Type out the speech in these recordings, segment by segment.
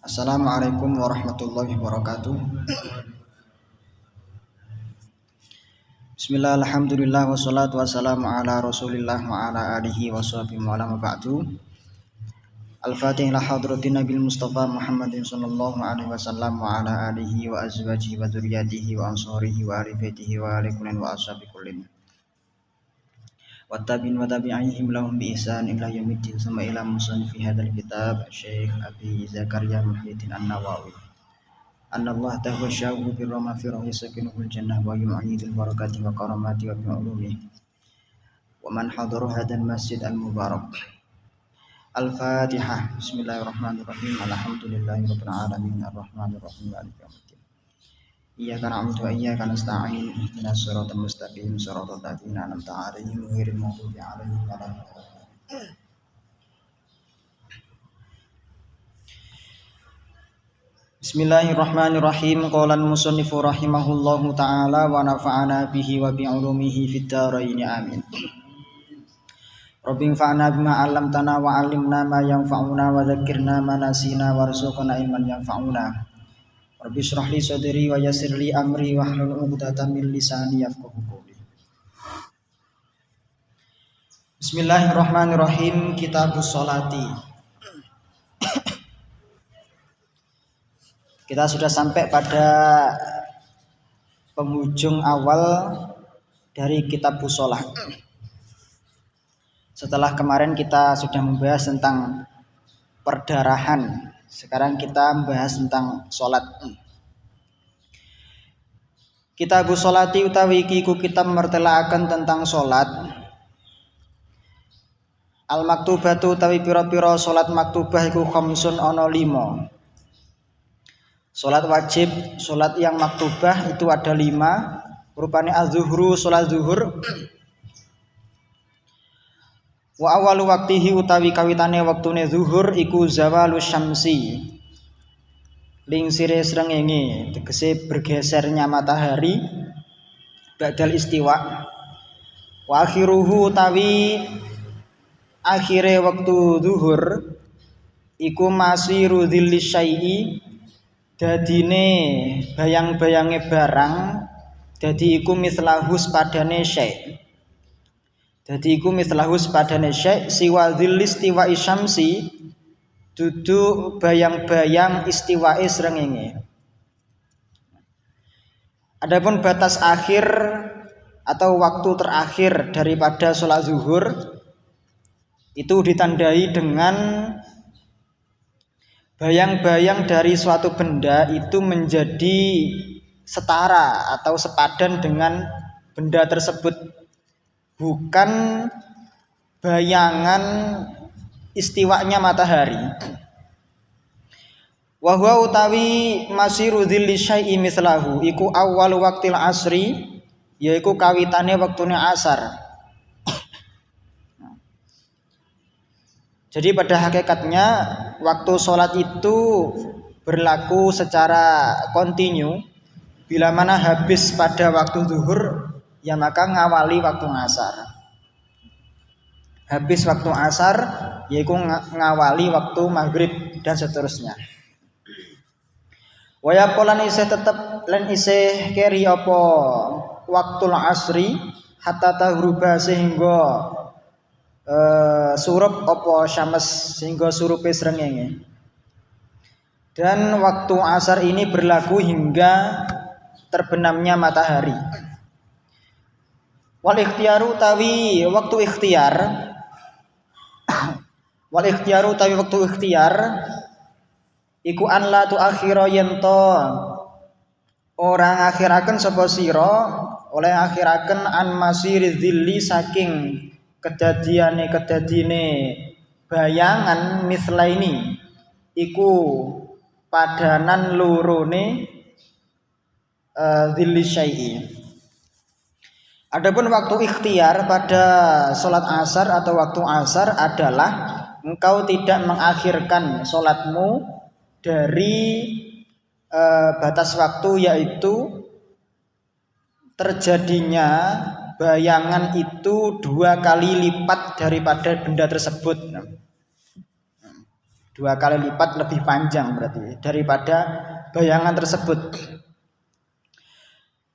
Assalamualaikum warahmatullahi wabarakatuh. Bismillah, alhamdulillah, wassalatu wassalamu ala rasulillah wa ala alihi wa sahbihi wa ala ba'du. Al-Fatih ila hadratin Nabil Mustafa Muhammadin sallallahu alaihi wasallam wa ala alihi wa azwajihi wa dzurriyyatihi wa ansarihi wa ahli baitihi wa ali kullin wa ashabi kullin. Wattabi'in wa tabi'ihim lahum bi ihsan ila yaumiddin summa ila musannifi hadzal kitab Syekh Abi Zakaria Muhyiddin An-Nawawi. Anallah tawasyahu bi rahmatir yasakinuhul jannah wa yu'idul barakati wa karamati wa bi'ulumi. Wa man hadara hadzal masjid al-mubarak. Al-Fatihah. Bismillahirrahmanirrahim. Alhamdulillahirabbil alamin arrahmanir rahim maliki yaumiddin. Iyyaka na'budu wa iyyaka nasta'in ihdinas siratal mustaqim siratal ladzina an'amta 'alaihim ghairil maghdubi 'alaihim waladdallin. Bismillahirrahmanirrahim. Qala al-musannifu rahimahullahu ta'ala wa nafa'ana bihi wa bi'ulumihi fid dharain amin. Rabbi fa'na bima 'allamtana wa 'allimna ma yanfa'una wa dzakkirna ma nasina warzuqna ilman yanfa'una. Rabbi shrah li sadri wa yassir li amri wahlul 'uqdatam min lisani yafqahu qawli. Bismillahirrahmanirrahim. Kitabus sholati. Kita sudah sampai pada penghujung awal dari kitabus sholat. Setelah kemarin kita sudah membahas tentang perdarahan, sekarang kita membahas tentang sholat. Kitabus sholati utawi iki ku kitab mertelaaken tentang sholat. Al maktubatu utawi pira-pira sholat maktubah iku khamsun ana 5. Sholat wajib, sholat yang maktubah itu ada 5. Rupane az-zuhru, sholat zuhur. Wa awalu waktihi utawi kawitane waktune zuhur iku zawalu syamsi. Lingsire srengenge, tegese bergesernya matahari ba'dal istiwa. Wa akhiruhu utawi akhire waktu zuhur iku masiru dzilli syai'i, dadine bayang-bayange barang, dadi iku mislahus padane syai'. Dadi iku mislahus padane syai' siwa dzilli istiwa syamsi, dudu bayang-bayang istiwae srengenge. Adapun batas akhir atau waktu terakhir daripada sholat zuhur itu ditandai dengan bayang-bayang dari suatu benda itu menjadi setara atau sepadan dengan benda tersebut, bukan bayangan istiwanya matahari. Wa huwa utawi masiru dzilli syai'i mislahu iku awal waqtil asri, yaiku kawitane wektune asar. Jadi pada hakikatnya waktu sholat itu berlaku secara kontinu. Bila mana habis pada waktu zuhur, ya maka ngawali waktu asar. Habis waktu asar, yaitu ngawali waktu maghrib dan seterusnya. Waya polan isih tetep lan isih keri apa waktul asri hatta tahruba sehingga surup apa syams sehingga surupe srengenge. Dan waktu asar ini berlaku hingga terbenamnya matahari. Wal ikhtiyaru tawi waktu ikhtiar wal ikhtiyaru tawi waktu ikhtiar iku an la tu akhira yento orang akhiraken sapa sira oleh akhiraken an masiri dzilli saking kedadine bayangan misla ini iku padanan lurune dzilli syai'i. Adapun waktu ikhtiar pada sholat asar atau waktu asar adalah engkau tidak mengakhirkan sholatmu dari batas waktu, yaitu terjadinya bayangan itu 2 kali lipat daripada benda tersebut. 2 kali lipat lebih panjang berarti daripada bayangan tersebut.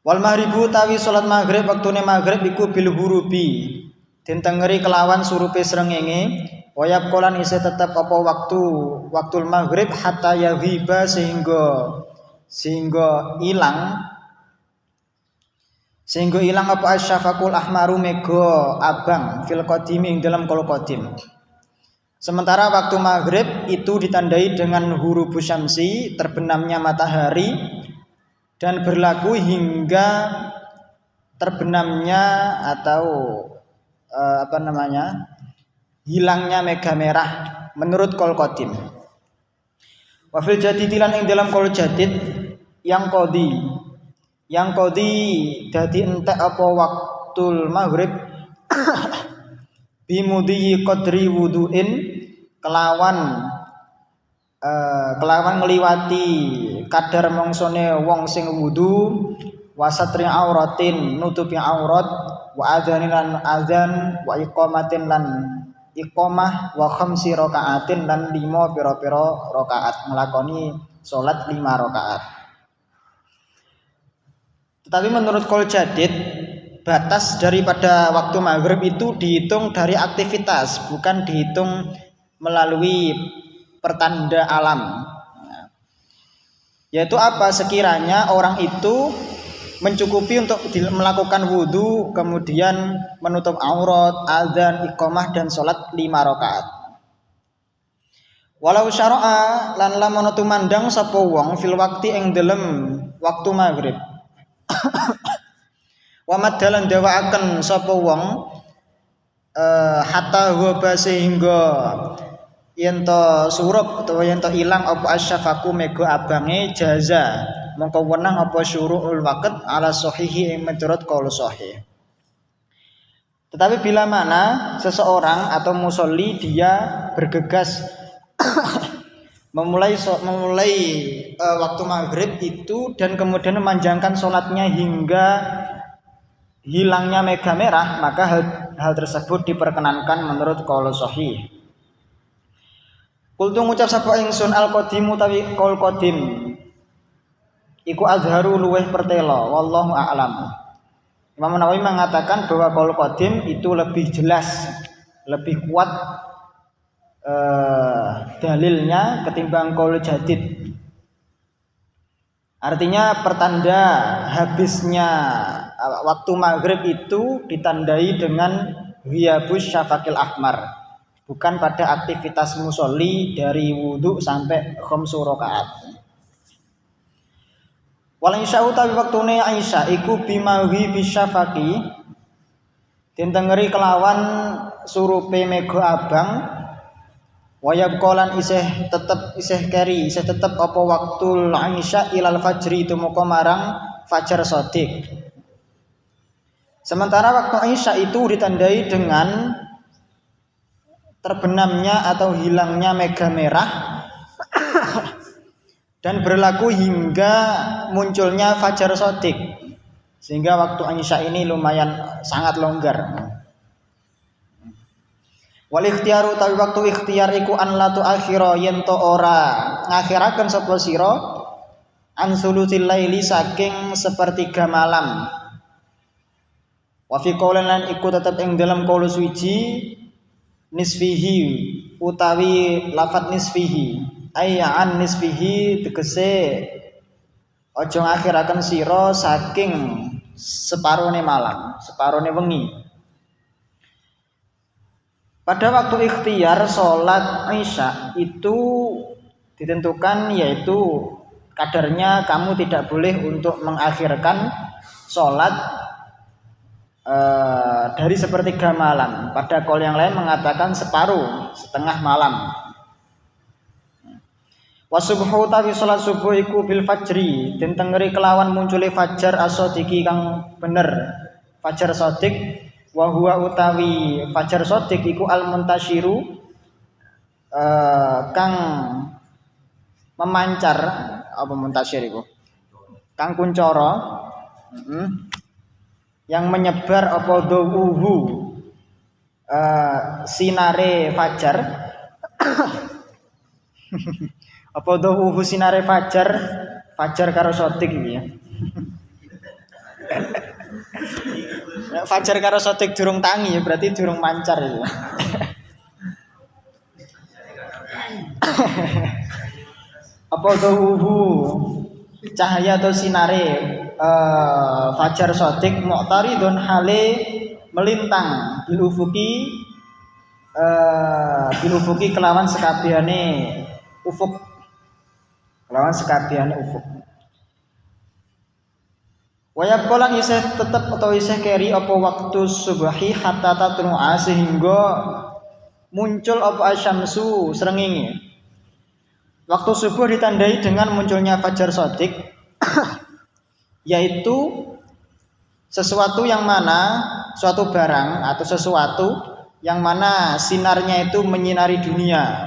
Wal maghribu tawi salat maghrib waktune maghrib iku bil hurubi den tengeri kelawan surupe srengenge wayab kolan isih tetep apa waktul maghrib hatta yaghiba sehingga ilang apa asyafaqul ahmaru mega abang fil qadimi ing dalam kol qadim. Sementara waktu maghrib itu ditandai dengan hurubus syamsi, terbenamnya matahari, dan berlaku hingga terbenamnya atau hilangnya mega merah menurut kol qadim. Wa fil jadidilan ing dalam kol jadid yang qadi dadi entek apa waktul maghrib bimudhi qadri wudu'in kelawan ngliwati kadar mongsone wong sing wudu wasatri auratin nutupi aurat wa adzanin lan adzan wa iqamatin lan iqamah wa khamsi rakaatin lan 5 pira-pira rakaat nglakoni salat 5 rakaat. Tetapi menurut kol jadid batas daripada waktu maghrib itu dihitung dari aktivitas, bukan dihitung melalui pertanda alam. Yaitu apa? Sekiranya orang itu mencukupi untuk melakukan wudhu, kemudian menutup aurat, azan, iqamah dan sholat 5 rakaat. Walau syara'a lan lamun tumandang sapa wong fil waqti ing dalem waktu maghrib. Wa madalan dawaaken sapa wong hatta huwa sehingga yen to surup utawa yen to ilang apa asyafaqu mega abange jaza mongko wenang apa syuruul waqt ala sahihi ing menurut qaul sahih. Tetapi bila mana seseorang atau musolli dia bergegas memulai waktu maghrib itu dan kemudian memanjangkan sholatnya hingga hilangnya mega merah, maka hal tersebut diperkenankan menurut qaul sahih. Kultu ngucap sapa ingsun al qadimu tawi qaul qadim iku azharu luweh pertelo wallahu a'lam. Imam Nawawi mengatakan bahwa qaul qadim itu lebih jelas, lebih kuat dalilnya ketimbang qaul jadid. Artinya pertanda habisnya waktu maghrib itu ditandai dengan ghiyabus syafaqil ahmar, bukan pada aktivitas musolli dari wudhu sampai khamsu rakaat. Wal isya'u tawi waktune isya iku bimawi bisyafaqi den tengeri kelawan surupe mega abang wayab kolan isih tetep apa waktul isya ilal fajri tumeka marang fajar shadiq. Sementara waktu isya itu ditandai dengan terbenamnya atau hilangnya mega merah dan berlaku hingga munculnya fajar shadiq, sehingga waktu isya ini lumayan sangat longgar. Wal ikhtiaru tawi waktu ikhtiar iku an la tu akhira yen to ora ngakhiraken sapa sira an sulusil laili saking sepertiga malam. Wa fi qaulan lan iku tetep ing dalam qaul suci nisfihi utawi lafat nisfihi ayya an nisfihi tegese aja ngakhiraken sira saking separone malam, separone wengi. Pada waktu ikhtiar sholat isya itu ditentukan, yaitu kadarnya kamu tidak boleh untuk mengakhirkan sholat dari sepertiga malam. Pada qaul yang lain mengatakan separuh, setengah malam. Wasubuhu tawi sholat subuh iku bil fajri den tengeri kelawan munculi fajar as-shadiqi kang bener, fajar shadiq. Wa huwa utawi fajar shadiq iku al muntasyiru kang memancar, apa muntasyir iku kang kuncara yang menyebar apa dhuhu sinare fajar Apa dhuhu sinare fajar karo sotik iki ya. Nek fajar karo sotik durung tangi ya berarti durung mancar ya. Apa dhuhu cahaya atau sinare fajar sotik muqtaridun hale melintang bilufuki kelawan sekabehane ufuk. Kelawan sekabehane ufuk. Wayab kolang isih tetep atau isih keri apa waktu subuhi hatta tatlu'a sehingga muncul apa asyamsu srengenge. Waktu subuh ditandai dengan munculnya fajar sodik yaitu sesuatu yang mana suatu barang atau sesuatu yang mana sinarnya itu menyinari dunia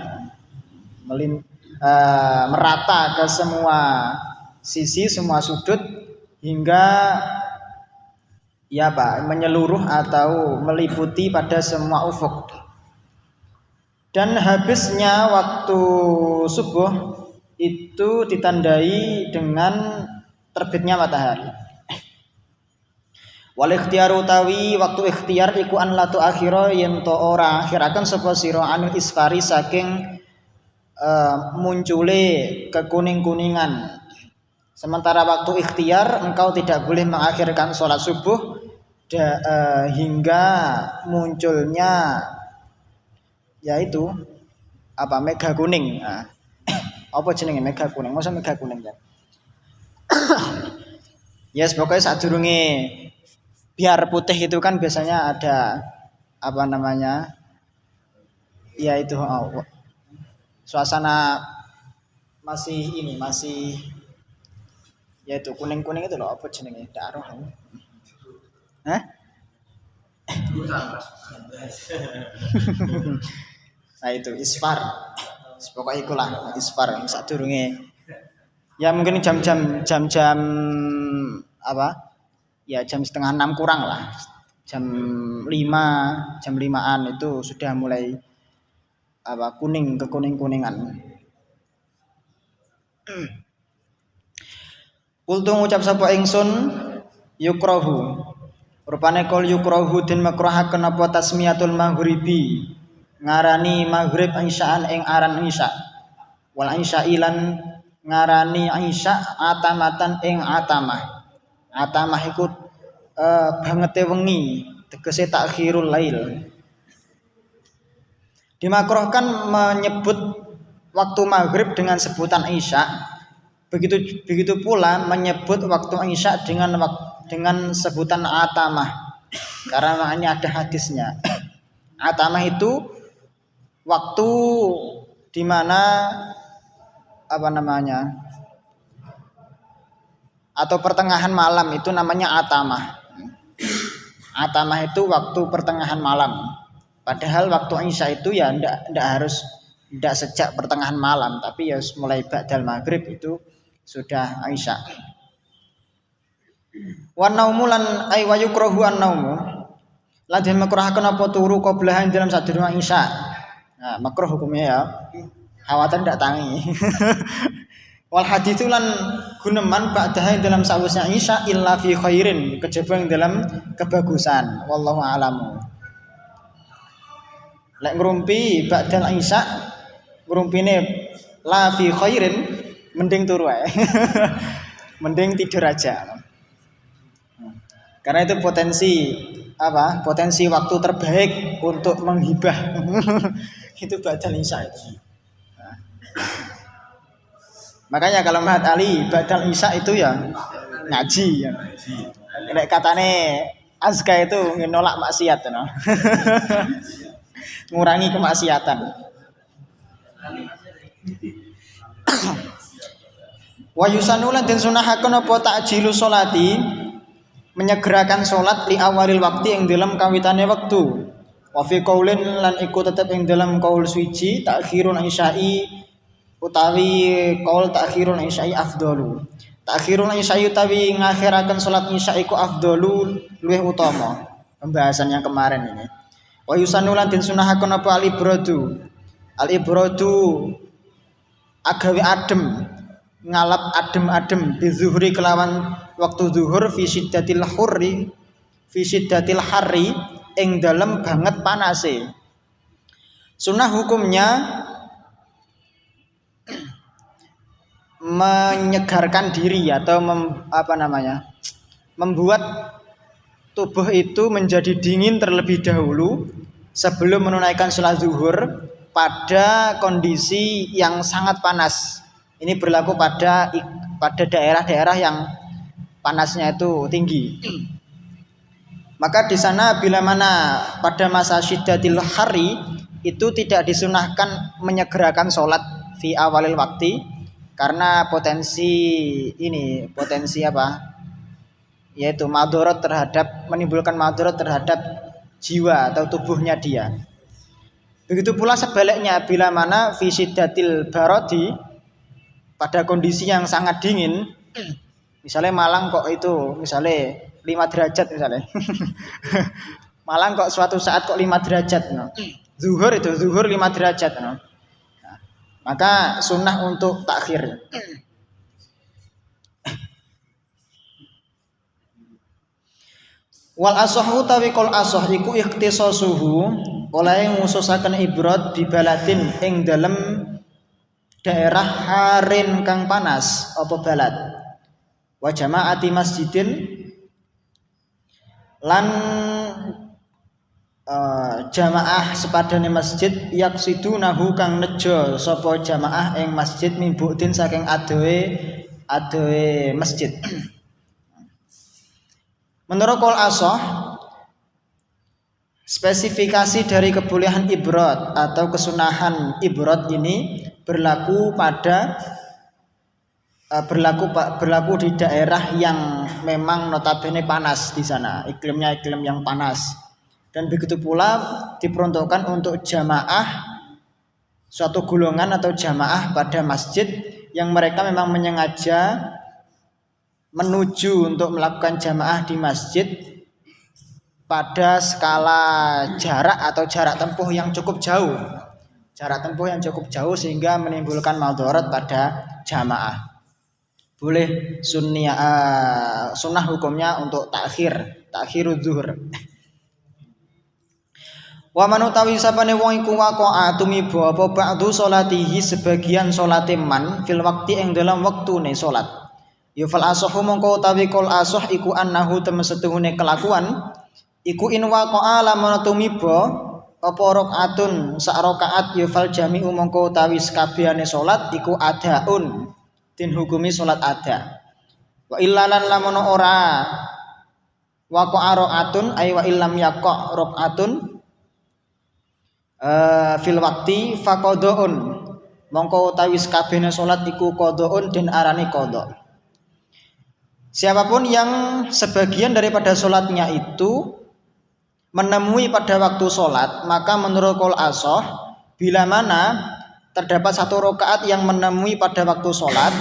merata ke semua sisi, semua sudut hingga ya Pak menyeluruh atau meliputi pada semua ufuk. Dan habisnya waktu subuh itu ditandai dengan terbitnya matahari. Wal ikhtiyaru utawi waktu ikhtiar iku an latu akhira yen to ora akhiraken sapa sira anil isfari saking muncule kekuning-kuningan. Sementara waktu ikhtiar engkau tidak boleh mengakhirkan sholat subuh hingga munculnya yaitu apa mega kuning. Nah, apa jenenge mega kuning? Masa mega kuning ya? Yes, pokoknya sadurunge biar putih itu kan biasanya ada apa namanya? Ya itu suasana masih yaitu kuning-kuning itu loh, apa jenenge? Ndak roh. Hah? Nah itu isfar. Pokoknya ikulah isfar yang sadurunge. Ya mungkin jam-jam apa? Ya jam 5:30 kurang lah. Jam 5:00-an itu sudah mulai apa kuning kekuning-kuningan. Kultu ngucap sapa ingsun yukrahu. Rupane kol yukrahu den makruhaken apa tasmiyatul maghribi. Ngarani maghrib isya'an ing aran isya. Wal isya'ilan ngarani isya atamatan ing atamah. Atamah iku bangete wengi, tegese takhirul lail. Dimakruhkan menyebut waktu maghrib dengan sebutan isya. Begitu pula menyebut waktu isya dengan sebutan atamah. Karena makanya ada hadisnya. Atamah itu waktu di mana apa namanya? Atau pertengahan malam itu namanya atamah. Atamah itu waktu pertengahan malam. Padahal waktu isya itu ya ndak sejak pertengahan malam, tapi ya mulai ba'dal maghrib itu sudah isya. Wan naumu lan ay wa yukrahu an naumu. Lan den makruhaken apa turu qablahan dalam sadurunge isya. Nah, makruh hukumnya ya. Khawatir ndak tangi. Wal haditsu lan guneman ba'daha dalam sawusnya isya illa fi khairin, kejaba dalam kebagusan. Wallahu a'lamu. Lek ngrumpi ba'dal isya, ngrumpine la fi khairin, mending turu ae. Mending tidur aja. Karena itu potensi waktu terbaik untuk menghibah. Itu ba'dal isya itu. Nah. Makanya kalau Mahat Ali ba'dal isya itu ya ngaji ya. Nek katane azka itu nolak maksiat no. Ngurangi kemaksiatan. Wa yusannulan den sunahaken apa ta'jilu sholati, menyegerakan salat li awalil waktu ing dalam kawitane wektu. Wa fi qaulin lan iku tetep ing dalam qaul suci ta'khirun isya'i utawi qaul ta'khirun isya'i afdalu. Ta'khirun isya'i utawi ngakhiraken salat isya iku afdalu luwih utama. Pembahasan yang kemarin ini. Wa yusannulan den sunahaken apa al-ibradu. Al-ibradu agawe adem, ngalap adem-adem bizuhri kelawan waktu zuhur fi syiddatil harri ing dalem banget panase. Sunnah hukumnya menyegarkan diri atau membuat tubuh itu menjadi dingin terlebih dahulu sebelum menunaikan sholat zuhur pada kondisi yang sangat panas. Ini berlaku pada daerah-daerah yang panasnya itu tinggi. Maka di sana bila mana pada masa syiddatil hari itu tidak disunahkan menyegerakan sholat fi awalil waktu karena potensi yaitu menimbulkan madharat terhadap jiwa atau tubuhnya dia. Begitu pula sebaliknya bila mana fi syiddatil barodi pada kondisi yang sangat dingin, misalnya Malang kok itu misalnya 5 derajat misalnya. Malang kok suatu saat kok 5 derajat no. Zuhur 5 derajat no. Nah, maka sunnah untuk takhir. Wal asahu tawi kol asah iku ikhtisasuhu oleh ngususaken ibrad di baladin ing dalem daerah harin kang panas apa balad wa jamaati masjidin lan jamaah sepadane masjid yaksidunahu kang nejo sapa jamaah ing masjid mimbutin saking adohe masjid. Menurut kol asah spesifikasi dari kebolehan ibrad atau kesunahan ibrad ini berlaku di daerah yang memang notabene panas di sana, iklimnya iklim yang panas. Dan begitu pula diperuntukkan untuk jamaah suatu golongan atau jamaah pada masjid yang mereka memang menyengaja menuju untuk melakukan jamaah di masjid pada skala jarak atau jarak tempuh yang cukup jauh. Jarak tempuh yang cukup jauh sehingga menimbulkan madharat pada jamaah. Boleh sunnah hukumnya untuk takhirudz zuhur. Wa man utawi sapane wong iku waqa'a tumiba apa ba'du salatihi sebagian salate man fil waqti ing dalam wektune salat. Ya fal asahu mongko utawi kol asah iku annahu temesetuhune kelakuan iku in waqa'a lamun tumiba apa rakaatun sak rakaat ya fal jami'u mongko utawi sakabehane salat iku adaun din hukumi salat ada. Wa illalan lamun ora waqa'a rakaatun ay wa illam yaqa rakaatun fil waqti faqadun mongko utawi sakabehane salat iku qadun den arani qada. Siapapun yang sebagian daripada salatnya itu menemui pada waktu sholat, maka menurut kol asah bila mana terdapat satu rakaat yang menemui pada waktu sholat,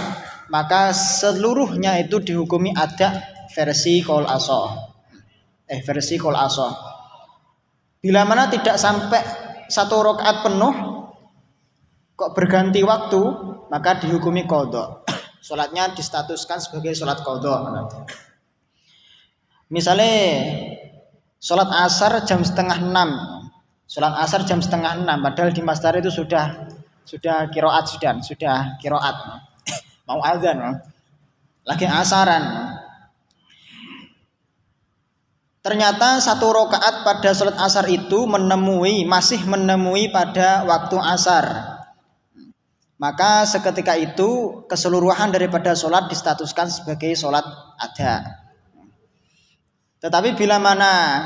maka seluruhnya itu dihukumi ada versi kol asah. Bila mana tidak sampai satu rakaat penuh kok berganti waktu, maka dihukumi qadha. Sholatnya distatuskan sebagai sholat qadha. Misalnya sholat asar jam 5:30, padahal di masdar itu sudah kiroat sudah kiroat, mau azan, lagi asaran. Ternyata satu rakaat pada sholat asar itu masih menemui pada waktu asar, maka seketika itu keseluruhan daripada sholat distatuskan sebagai sholat ada. Tetapi bila mana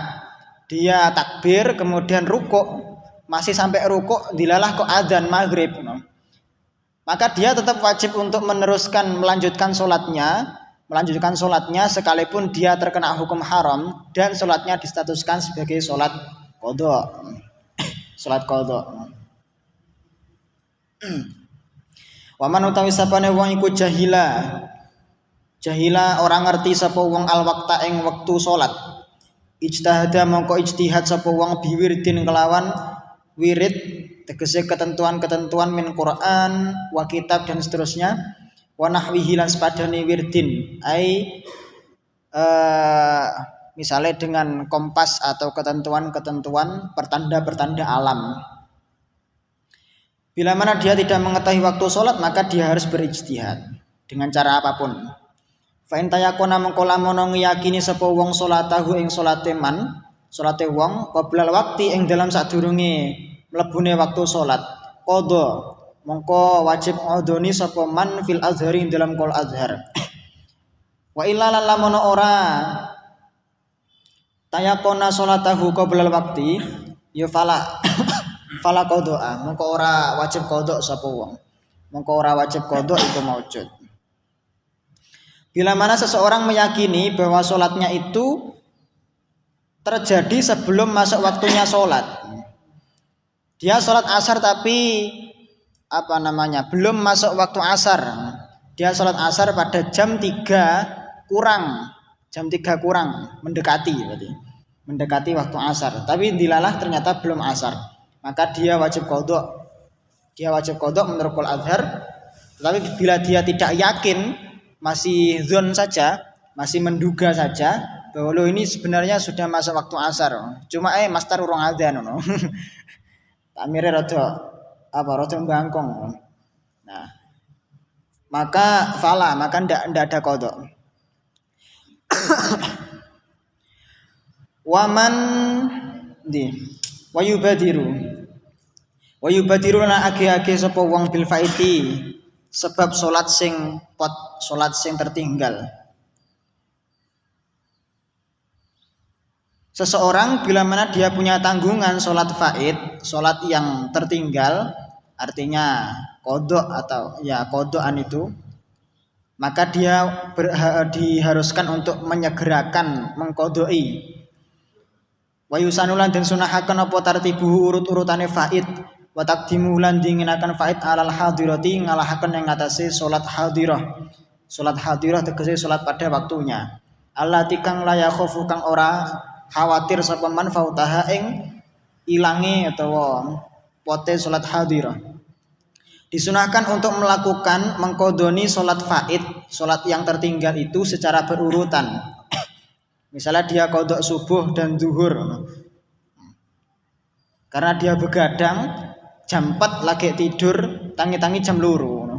dia takbir kemudian rukuk, masih sampai rukuk dilalah kok adzan maghrib, maka dia tetap wajib untuk melanjutkan sholatnya sekalipun dia terkena hukum haram dan sholatnya distatuskan sebagai sholat qadha. Wa man utawi sapane wong iku jahila orang ngerti sapa wong al waqta ing wektu salat. Ijtihada mongko ijtihad sapa wong biwirdin kelawan wirid tegese ketentuan-ketentuan min Quran wa kitab dan seterusnya, wa nahwihi lan sepadane wirdin misalnya dengan kompas atau ketentuan-ketentuan pertanda-pertanda alam. Bila mana dia tidak mengetahui waktu sholat, maka dia harus berijtihad dengan cara apapun. Fa in tayakuna mengko lamun ngiyakini sapa wong salatahu ing salate man, salate wong qoblal waqti ing dalam sadurunge mlebune waktu salat, qadha mengko wajib ngodoni sapa man fil azhari ing dalam qol azhar. Wa illa lamun ora tayakuna salatahu qoblal waqti ya fala qadha, mengko ora wajib qadha sapa wong. Mengko ora wajib qadha iku maujud. Bila mana seseorang meyakini bahwa sholatnya itu terjadi sebelum masuk waktunya sholat, dia sholat asar tapi belum masuk waktu asar, dia sholat asar pada jam 3 kurang, mendekati waktu asar, tapi dilalah ternyata belum asar, maka dia wajib qadha menurut qaul azhar. Tetapi bila dia tidak yakin, masih zon saja, masih menduga saja bahwa lo ini sebenarnya sudah masuk waktu asar, cuma mastar urung adzan ngono. Takmire rada mbangkong. Nah, maka ndak ada qadha. Waman wayubadiru lana age-age sapa wong bil faiti sebab salat sing tertinggal. Seseorang bila mana dia punya tanggungan salat faid, salat yang tertinggal, artinya qadha atau qadhaan itu, maka dia diharuskan untuk menyegerakan mengqadai. Wa yusanulan den sunahaken apa tartibu urut-urutane faid, wa taqdimu lan dingenaken faid alal hadirati ngalahaken ing atase salat hadirah. Salat hadirah tegese salat pada waktunya. Allati kang la yakhafu kang ora khawatir sapa man fautaha ing ilange utawa pote salat hadirah. Disunahkan untuk melakukan mengkodoni salat faid, salat yang tertinggal itu secara berurutan. Misalnya dia qadha subuh dan zuhur, karena dia begadang jam 4 lagi tidur, tangi-tangi jam 2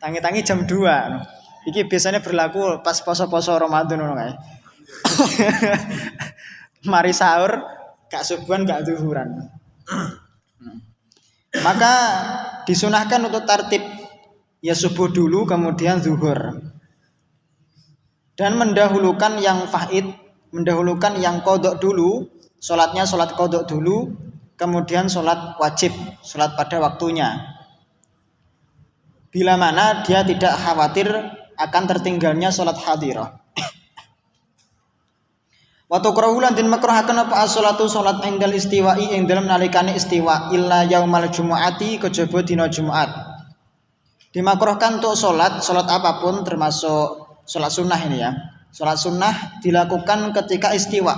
tangi-tangi jam 2. Iki biasanya berlaku pas poso-poso Ramadan ngono kae. Mari sahur gak subuhan gak zuhuran. Maka disunahkan untuk tartib ya subuh dulu kemudian zuhur. Dan mendahulukan yang faid, mendahulukan yang qadha dulu, salatnya salat qadha dulu, kemudian salat wajib, salat pada waktunya. Bila mana dia tidak khawatir akan tertinggalnya salat hadirah. Wa tukrahu lan den makruhaken apa as-salatu salat indal istiwa'i ing dalem nalikane istiwa illa yaumal jumu'ati kejaba dina Jumat. Dimakruhkan untuk salat apapun termasuk salat sunnah ini ya. Salat sunnah dilakukan ketika istiwa.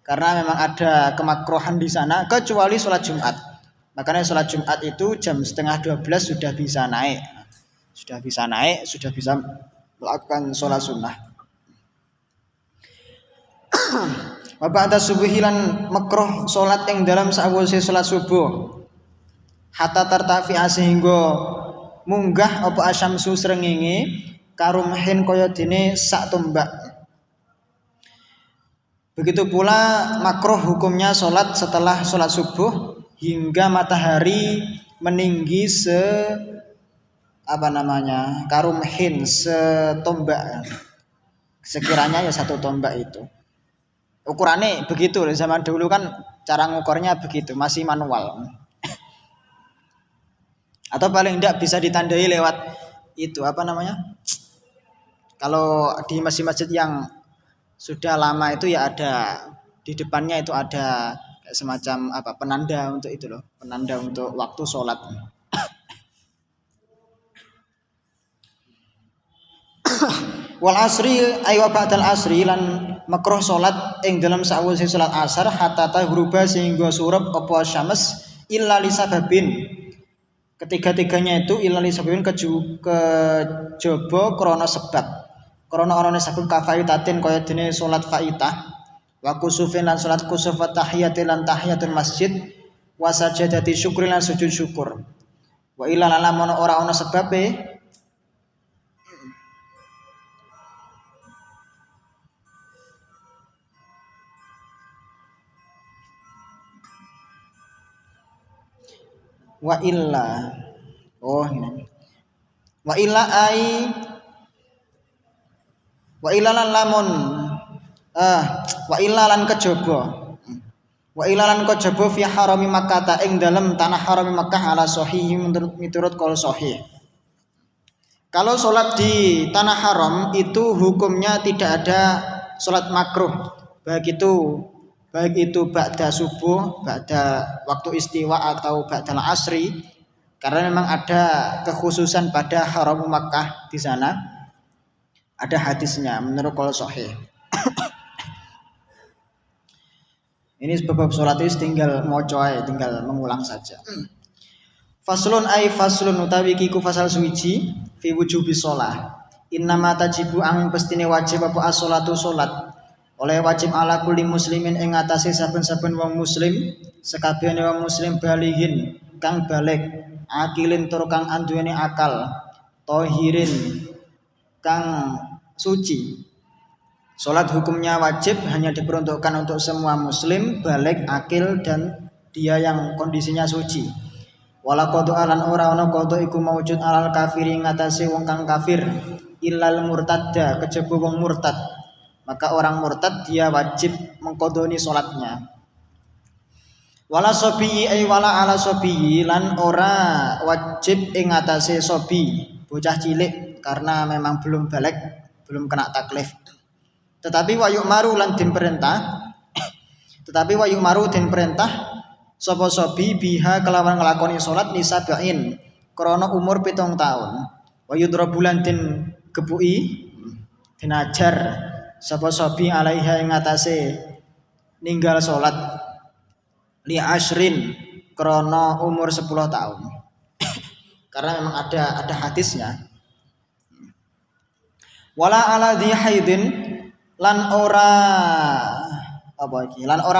Karena memang ada kemakruhan di sana kecuali salat Jumat. Makanya salat Jumat itu jam 11:30 sudah bisa naik. Sudah bisa melakukan salat sunnah. Wa ba'da subuhi lan makruh salat ing dalam sawise salat subuh. Hatta tartafi'a sehingga munggah apa asyamsu srengenge karumhin kaya dene sak tombak. Begitu pula makruh hukumnya salat setelah salat subuh hingga matahari meninggi karumhin setombak. Sekiranya ya 1 tombak itu. Ukurannya begitu, zaman dulu kan cara ngukurnya begitu, masih manual. Atau paling tidak bisa ditandai lewat itu kalau di masjid-masjid yang sudah lama itu ya ada di depannya itu ada semacam penanda untuk itu loh, penanda untuk waktu sholat. Wal asri ay wa ba'dal asri lan makruh salat ing dalam sawise salat asar hatta tahruba sehingga surup apa syams illa li sababin. Ketiga-tiganya itu illa li sababin kejaba krana sebab. Krana ana sebab kafaitatin kaya dene salat faitah wa kusufin lan salat kusuf wa tahiyatin lan tahiyatul masjid wa sajadati syukri lan sujud syukur. Wa illa lamun ora ana sebabe wa illa ini wa illa ai wa illa lan lamun wa illa lan kejaba wa illa lan kejaba fi harami Makkah ta ing dalem tanah harami Makkah ala sahih miturut qaul sahih. Kalau sholat di tanah haram itu hukumnya tidak ada sholat makruh baik itu ba'da subuh, ba'da waktu istiwa atau ba'dal asri, karena memang ada kekhususan pada haram Makkah di sana. Ada hadisnya menurut qaul sahih. Ini sebab sholat itu tinggal maca tinggal mengulang saja. Faslun utawi kiku fasal suwiji fi wujubi shalah. Innama tajibu angin pestine wajib apa as-sholatu sholat. Oleh wajib ala kulli muslimin ing atase saben-saben wong muslim, sekabehane wong muslim balighin kang balik, akilin tur kang anduweni akal, tohirin kang suci. Salat hukumnya wajib hanya diperuntukkan untuk semua muslim balik, akil dan dia yang kondisinya suci. Wala qadu alan ora ana qadu iku maujud alal kafiri ngatasi wong kang kafir illal murtadda kejaba wong murtad. Maka orang murtad dia wajib mengkodoni sholatnya. Wala sobi ay wala ala sobi lan ora wajib ing atase sobi bocah cilik karena memang belum balik, belum kena taklif. Tetapi wayuk maru lan den perintah sapa sobi biha kelawan nglakoni sholat nisabain krana umur 7 tahun. Wayudra bulan den gebuki den ajar sapa sobi alaiha ing atase ninggal salat li ashrin krana umur 10 tahun. Karena memang ada hadisnya. Wala ala dhi haidin lan ora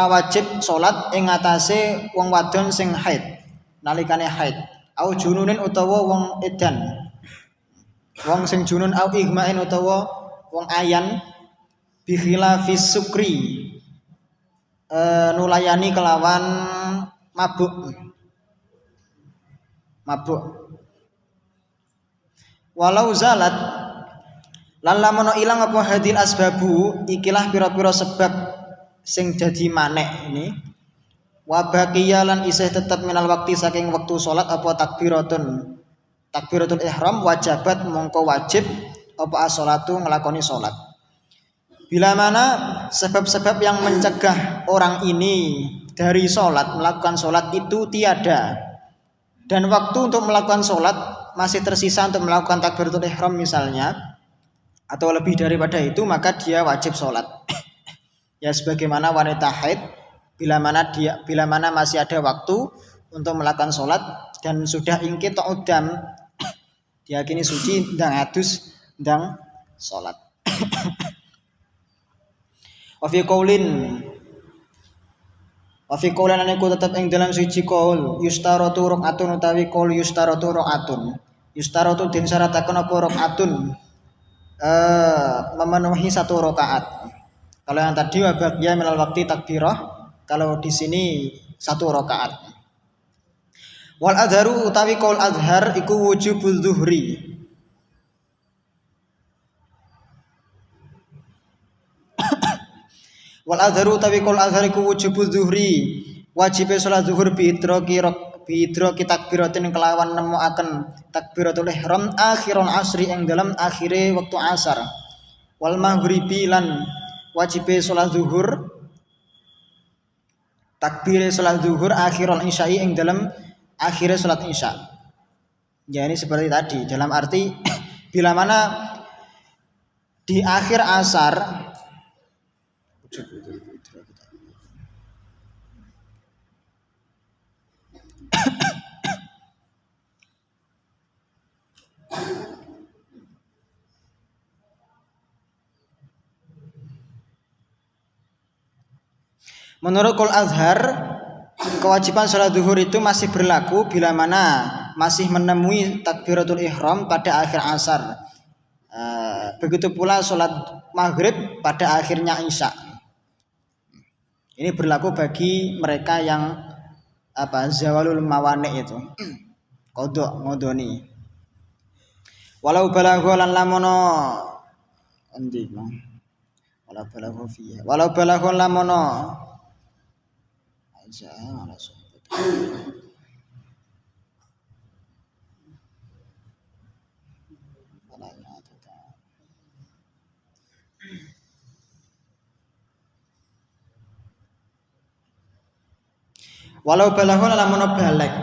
wajib salat ing atase wong wadon sing haid nalikane haid au jununin utawa wong edan. Wong sing junun au igmain utawa wong ayan bikhilafis sukri nulayani kelawan mabuk walau zalat lan lamun ilang apa hadil asbabu ikilah pira-pira sebab sing dadi manek ini wa baqiya lan isih tetep minal waktu saking wektu salat apa takbiratul ihram wajabat mongko wajib apa as-sholatu nglakoni salat. Bila mana sebab-sebab yang mencegah orang ini dari melakukan sholat itu tiada, dan waktu untuk melakukan sholat masih tersisa untuk melakukan takbiratul ihram misalnya, atau lebih daripada itu, maka dia wajib sholat. Ya sebagaimana wanita haid, bila mana masih ada waktu untuk melakukan sholat dan sudah ingkit ta'udam, diyakini suci ndang adus ndang sholat. Wa fi qaulin aniku tetep ing dalam suci qaul yustaratu rakaatun utawi qaul yustaratu rakaatun. Yustaratu den syarataken apa rakaatun memenuhi 1 rakaat. Kalau yang tadi wa baqiya minal waqti takbirah, kalau di sini 1 rakaat. Wal adharu utawi qaul azhar iku wujubul zuhri. Wal azharu utawi qaul azhar iku wujubuz zuhri, wajibe salat zuhur biidroki takbiratin kelawan nemokaken takbiratul ihram akhiron asri ing dalam akhire wektu asar. Wal maghribi lan wajibe salat zuhur takbire salat zuhur akhiron isya'i ing dalam akhire salat isya. Ya ini seperti tadi, dalam arti bila mana di akhir asar menurut Qul Azhar, kewajiban sholat zuhur itu masih berlaku bila mana masih menemui takbiratul ihram pada akhir asar. Begitu pula sholat maghrib pada akhirnya isya. Ini berlaku bagi mereka yang zawalul mawani itu, kodok ngodoni. Walau balagho lan lamono endi no. Walau balagho lamono aja ala sohbat. Walau balagho lamono balik.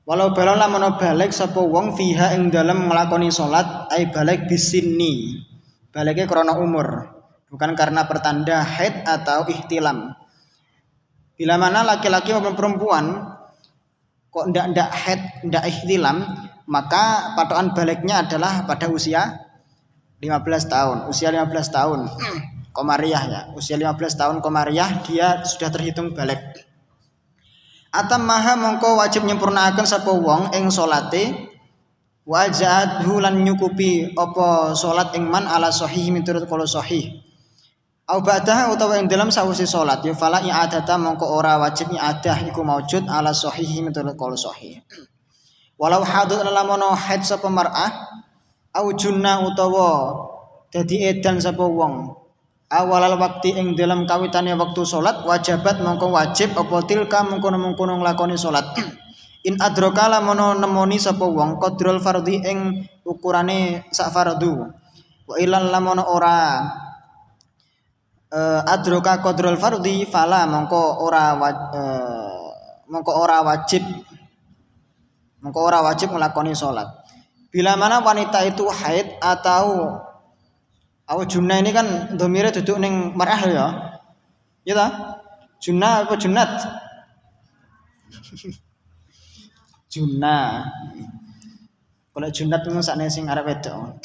Walau balagho lamono balik sapa wong fiha ing dalem nglakoni salat ai balik bisinni. Baliknya krana umur, bukan karena pertanda haid atau ihtilam. Bila mana laki-laki maupun perempuan kok ndak haid, ndak ihtilam, maka patokan baliknya adalah pada usia 15 tahun. Usia 15 tahun komariah ya. Usia 15 tahun komariah dia sudah terhitung balik. Atam maha mongko wajib nyempurnaaken sapa wong ing salate wajadhu lan nyukupi apa salat ing man ala sahih miturut kala sahih. Au ba'daha utawa ing dalam sawise salat ya fala i'adata mongko ora wajib i'adah iku maujud ala sahih miturut kala sahih. Walau hadut lamono haid sapa mar'ah au junna utawa dadi edan sapa wong awalal waktu ing dalam kawitane waktu salat wajibat mongko wajib apa tilka mengkono-mengkono nglakoni salat. In adroka lamono nemoni sapa wong qadrul fardhi ing ukurane sak fardu. Wa ilal lamono ora adroka qadrul fardhi fala mongko ora wajib nglakoni salat. Bila mana wanita itu haid atau junna ini kan dhamire duduk ning mar'ah ya. Ya ta? Junna apa junnat? Junna. Kalau junnat memang sakne sing arep wedok.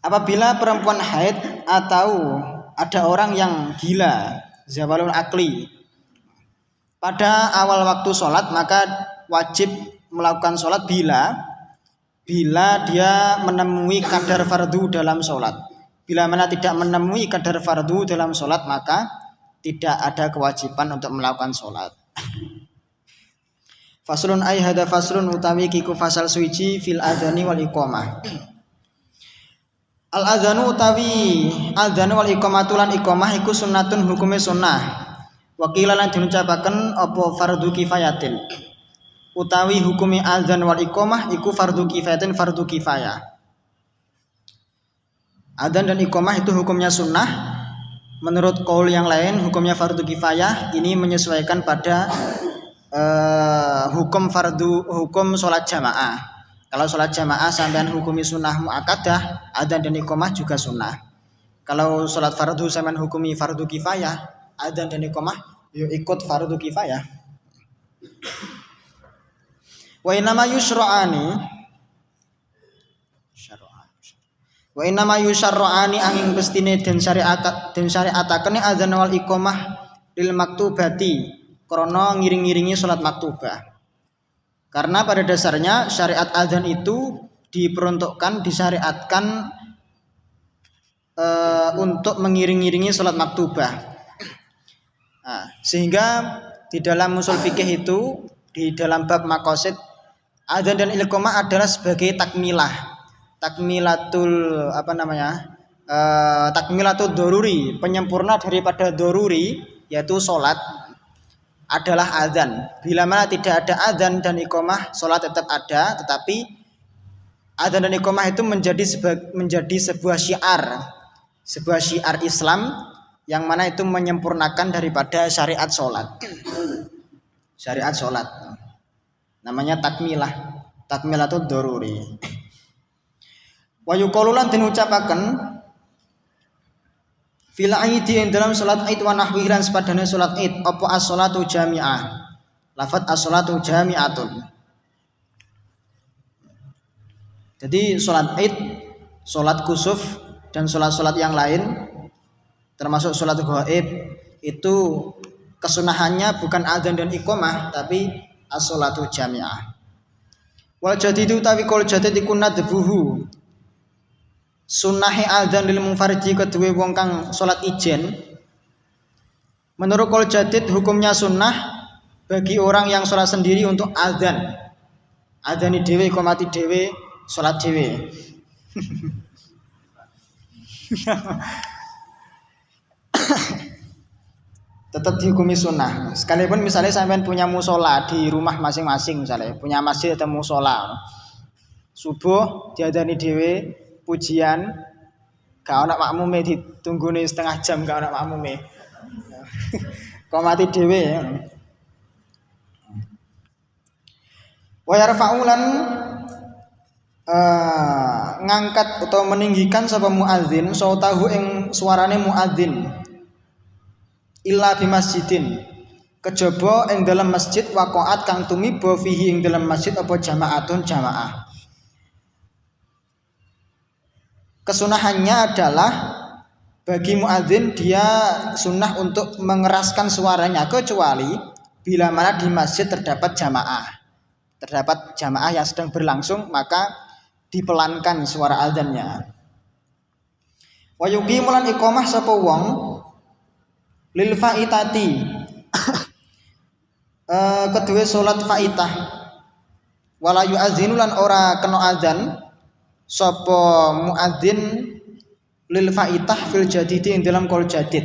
Apabila perempuan haid atau ada orang yang gila, zawalul akli, pada awal waktu sholat maka wajib melakukan sholat bila dia menemui kadar fardu dalam sholat. Bila mana tidak menemui kadar fardu dalam sholat maka tidak ada kewajiban untuk melakukan sholat. Faslun ay hada faslun utawi kiku fasal suci fil adzani wal iqamah. Al adzanu utawi adzanu wal iqamatu lan iqamah iku sunnatun hukume sunnah. Wakila lan diucapaken apa fardu kifayatin. Utawi hukumi adzan wal iqamah iku fardu kifayatin fardu kifayah. Adzan dan iqamah itu hukumnya sunnah. Menurut qaul yang lain hukumnya fardu kifayah. Ini menyesuaikan pada hukum sholat jamaah. Kalau sholat jamaah sampean hukumi sunnah muakkadah, adzan dan iqamah juga sunnah. Kalau sholat fardu sampean hukumi fardu kifayah, adzan dan iqamah ikut fardu kifayah. Wa inama yusyra'ani angin pestine den syariataken adzan wal iqamah lil maktubati krana ngiring-ngiringi salat maktubah. Karena pada dasarnya syariat adzan itu disyariatkan untuk mengiring-iringi salat maktubah. Sehingga di dalam ushul fikih itu di dalam bab maqasid adzan dan iqamah adalah sebagai takmilatul doruri, penyempurna daripada doruri yaitu salat adalah adzan. Bila mana tidak ada adzan dan iqamah salat tetap ada, tetapi adzan dan iqamah itu menjadi sebuah syiar Islam yang mana itu menyempurnakan daripada syariat salat. Syariat salat namanya takmilatul doruri. Wa yuqalu lan den ucapaken fil aidi ing dalam salat Id wa nahwi lan sepadane salat Id apa as-shalatu jami'ah. Lafaz as-shalatu jami'atun. Jadi salat Id, salat kusuf dan salat-salat yang lain termasuk salat ghaib itu kesunahannya bukan adzan dan iqamah tapi as-shalatu jami'ah. Wal jadidu utawi kul jadid iku nadbuhu. Sunahi adzan lil munfaridi kedue wong kang salat ijen. Menurut kul jadid hukumnya sunnah bagi orang yang salat sendiri untuk adzan. Adzani dhewe iqamati dhewe, salat dhewe. Tetap dihukumi sunnah. Sekalipun misalnya sampean punya musola di rumah masing-masing, misalnya punya masjid atau musola, subuh diadani dhewe pujian, gak ana makmume ditunggune setengah jam gak ana makmume. Kok mati dhewe ya. Wa yarfa'ulan ngangkat atau meninggikan sapa muadzin sautahu ing suarane muadzin illa bi masjidin kejaba ing dalam masjid waqaat kang tumiba fihi ing dalam masjid apa jamaatun jamaah. Kesunahannya adalah bagi muadzin dia sunnah untuk mengeraskan suaranya kecuali bila mana di masjid terdapat jamaah yang sedang berlangsung maka dipelankan suara azannya. Wa yuqimulan iqamah sapa wong lil faitati kedua salat faitah wala yu'adzinu lan ora kena azan sapa muadzin lil faitah fil jadidi ing dalam qol jadid.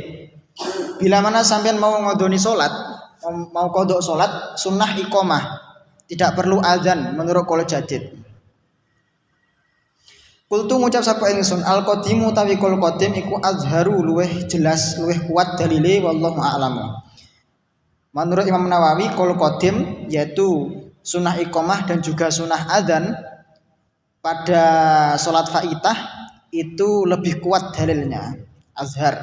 Bila mana sampean mau ngodoni salat, mau qodok salat sunnah iqamah, tidak perlu azan menurut qol jadid. Kultu ngucap sapa ingsun al qadimu tawi qol qadim iku azharu luweh jelas luweh kuat dalile wallahu a'lamu. Menurut Imam Nawawi qol qadim yaitu sunnah iqamah dan juga sunnah adzan pada salat faitah itu lebih kuat dalilnya azhar.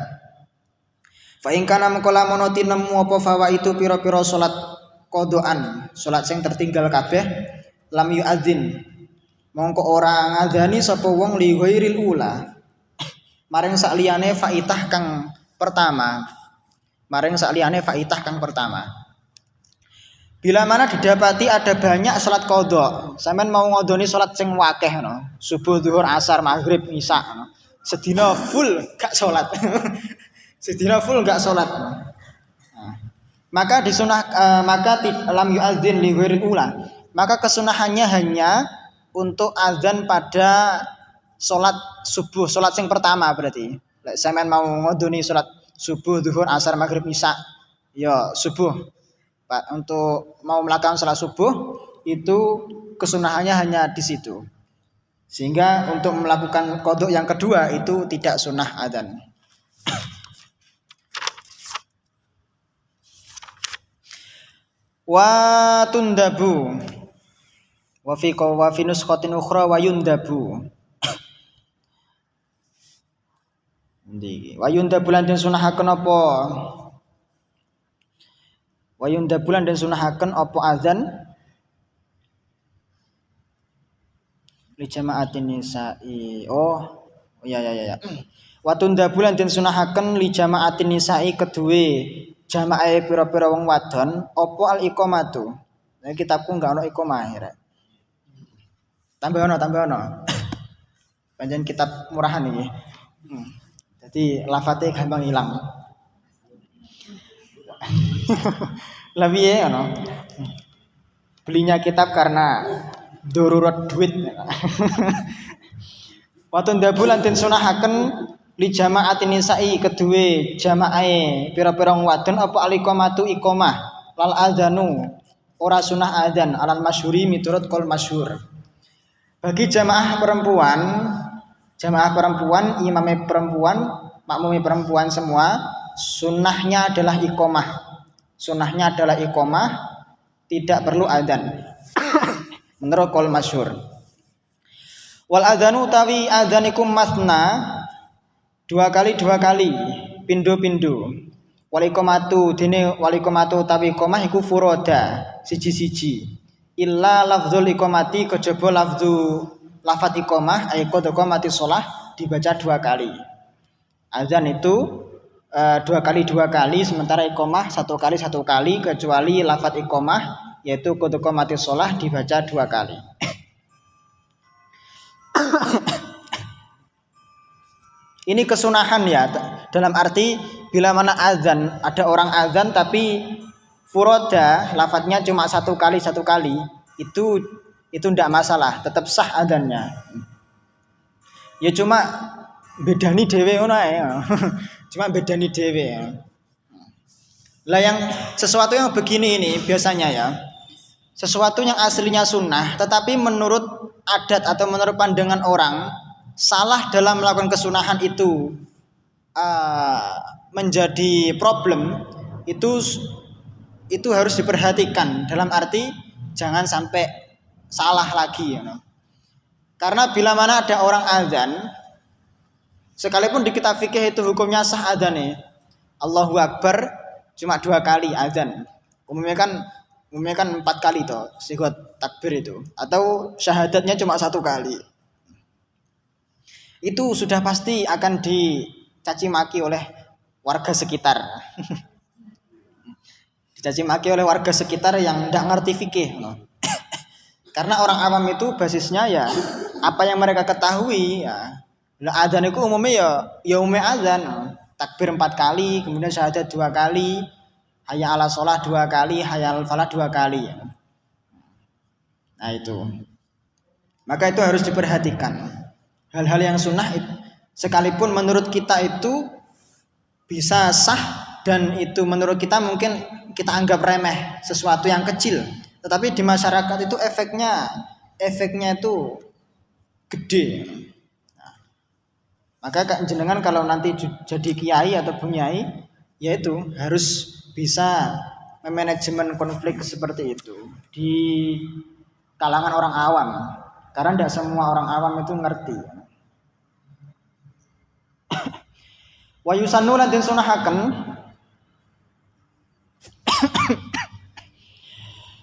Fa in kana mengkola monoti nemu apa fawa itu pira-pira salat qodaan salat sing tertinggal kabeh lam yu'adzin mongko ora ngadani sapa wong li ghairil ula maring sakliyane faitah kang pertama bila mana didapati ada banyak salat qodho sampean mau ngodoni salat sing wakeh no subuh zuhur asar maghrib isya no sedina full gak salat maka disunah maka lam yu'adzin li ghairil ula maka kesunahannya hanya untuk azan pada sholat subuh, sholat yang pertama berarti. Sampean mau ngodoni sholat subuh, zuhur, asar, maghrib, isya, ya subuh. Pak, untuk mau melakukan sholat subuh itu kesunahannya hanya di situ. Sehingga untuk melakukan qodok yang kedua itu tidak sunnah azan. Wa tundabu wa fi nuskhatin ukhra wa yundabu. Ndi wa yundabu lan den sunahaken apa? Wa yundabu lan den sunahaken apa azan li jamaatin nisa'i. Oh ya. Wa tundabu lan den sunahaken li jamaatin nisa'i kedue jamaahe pira-pira wong wadon apa al iqamatu. Nah kitabku enggak ono iqamah ya. Tambah ono. Panjen kitab murahan iki. Jadi lafate gampang hilang. Lebih ya ono. Belinya kitab karena darurat duit. Watun dabulan den sunahaken li jamaatin nisa'i kedue jamaahe pira-pira wadon apa aliqamatu iqamah lal adzanu ora sunah adzan alal masyhuri miturut qaul masyhur. Bagi jamaah perempuan, imame perempuan, makmumi perempuan semua, sunnahnya adalah iqamah, tidak perlu adzan. Menurut qaul masyhur. Wal adzanu utawi adzan iku masna, dua kali pindo-pindo. Wal iqamatu dene wal iqamatu utawi iqamah iku furoda siji-siji. Illa lafdzul iqamati kejaba lafaz iqamah ay qad iqamati shalah dibaca dua kali. Adzan itu dua kali sementara iqamah satu kali kecuali lafaz iqamah yaitu qad iqamati shalah dibaca dua kali. Ini kesunahan ya, dalam arti bila mana azan, ada orang azan tapi furoda lafadznya cuma satu kali itu tidak masalah, tetap sah azannya. Ya cuma bedani dhewe ngono ae. Cuma bedani dhewe. Lah yang sesuatu yang begini ini biasanya ya, sesuatu yang aslinya sunnah tetapi menurut adat atau menurut pandangan orang salah dalam melakukan kesunahan itu menjadi problem, itu harus diperhatikan dalam arti jangan sampai salah lagi ya. Karena bila mana ada orang azan sekalipun di kitab fikih itu hukumnya sah azannya Allahu Akbar cuma dua kali azan, umumnya kan 4 kali toh sigot takbir itu, atau syahadatnya cuma 1 kali. Itu sudah pasti akan dicaci maki oleh warga sekitar. Dicaci maki oleh warga sekitar yang tidak ngerti fikih. Karena orang awam itu basisnya ya apa yang mereka ketahui ya. Lah adzan itu umumnya ya umumnya adzan. Takbir 4 kali, kemudian syahadat 2 kali, hayya ala sholah 2 kali, hayya al falah 2 kali. Nah itu. Maka itu harus diperhatikan. Hal-hal yang sunnah sekalipun menurut kita itu bisa sah dan itu menurut kita mungkin kita anggap remeh, sesuatu yang kecil, tetapi di masyarakat itu efeknya itu gede. Nah, maka jenengan kalau nanti jadi kiai atau bunyai, yaitu harus bisa memanajemen konflik seperti itu di kalangan orang awam, karena tidak semua orang awam itu ngerti. Wa yusannu lan den sunahaken